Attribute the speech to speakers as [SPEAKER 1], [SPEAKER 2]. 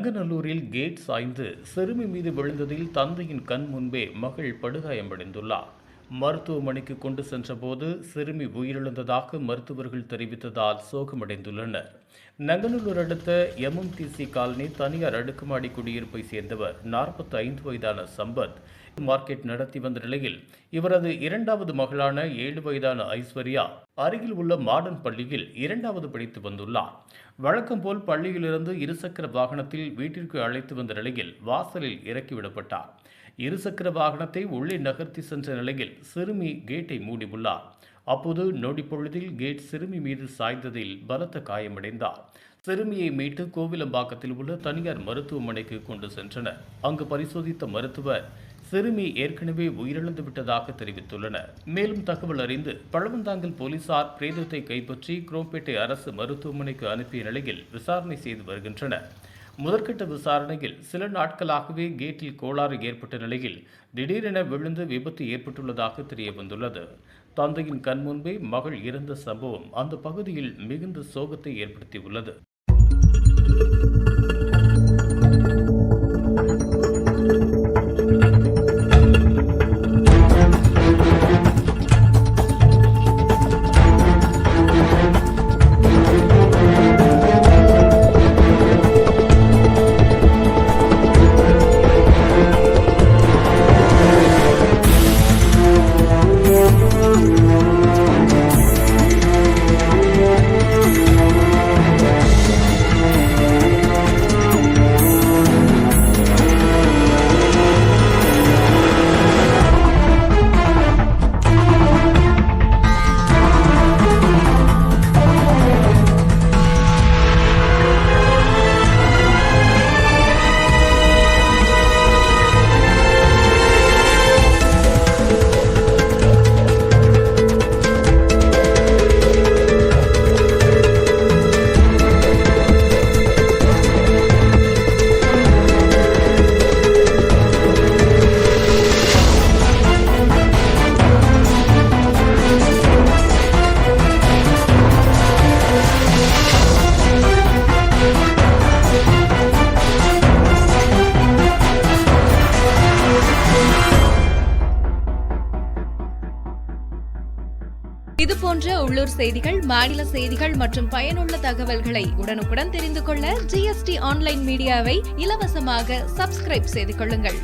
[SPEAKER 1] நங்கநல்லூரில் gate சாய்ந்து சிறுமி மீது விழுந்ததில் தந்தையின் கண் முன்பே மகள் படுகாயமடைந்துள்ளார். மருத்துவமனைக்கு கொண்டு சென்றபோது சிறுமி உயிரிழந்ததாக மருத்துவர்கள் தெரிவித்ததால் சோகமடைந்துள்ளனர். நங்கநல்லூர் அடுத்த MMTC காலனி தனியார் அடுக்குமாடி குடியிருப்பை சேர்ந்தவர் 45 வயதான சம்பத் மார்க்கெட் நடத்தி வந்த நிலையில் இவரது இரண்டாவது மகளான 7 வயதான ஐஸ்வர்யா அருகில் உள்ள மாடர்ன் பள்ளியில் 2வது படித்து வந்துள்ளார். வழக்கம் போல் பள்ளியிலிருந்து இருசக்கர வாகனத்தில் வீட்டிற்கு அழைத்து வந்த நிலையில் வாசலில் இறக்கிவிடப்பட்டார். இருசக்கர வாகனத்தை உள்ளே நகர்த்தி சென்ற நிலையில் சிறுமி கேட்டை மூடியுள்ளார். அப்போது நொடிப்பொழுதில் கேட் சிறுமி மீது சாய்ந்ததில் பலத்த காயமடைந்தார். சிறுமியை மீட்டு கோவிலம்பாக்கத்தில் உள்ள தனியார் மருத்துவமனைக்கு கொண்டு சென்றனர். அங்கு பரிசோதித்த மருத்துவர் சிறுமி ஏற்கனவே உயிரிழந்து விட்டதாக தெரிவித்துள்ளனர். மேலும் தகவல் அறிந்து பழவந்தாங்கல் போலீசார் பிரேதத்தை கைப்பற்றி குரோம்பேட்டை அரசு மருத்துவமனைக்கு அனுப்பிய நிலையில் விசாரணை செய்து வருகின்றனர். முதற்கட்ட விசாரணையில் சில நாட்களாகவே கேட்டில் கோளாறு ஏற்பட்ட நிலையில் திடீரென விழுந்து விபத்து ஏற்பட்டுள்ளதாக தெரியவந்துள்ளது. தந்தையின் கண் முன்பே மகள் இறந்த சம்பவம் அந்த பகுதியில் மிகுந்த சோகத்தை ஏற்படுத்தியுள்ளது.
[SPEAKER 2] இதுபோன்ற உள்ளூர் செய்திகள், மாநில செய்திகள் மற்றும் பயனுள்ள தகவல்களை உடனுக்குடன் தெரிந்து கொள்ள GST ஆன்லைன் மீடியாவை இலவசமாக சப்ஸ்கிரைப் செய்து கொள்ளுங்கள்.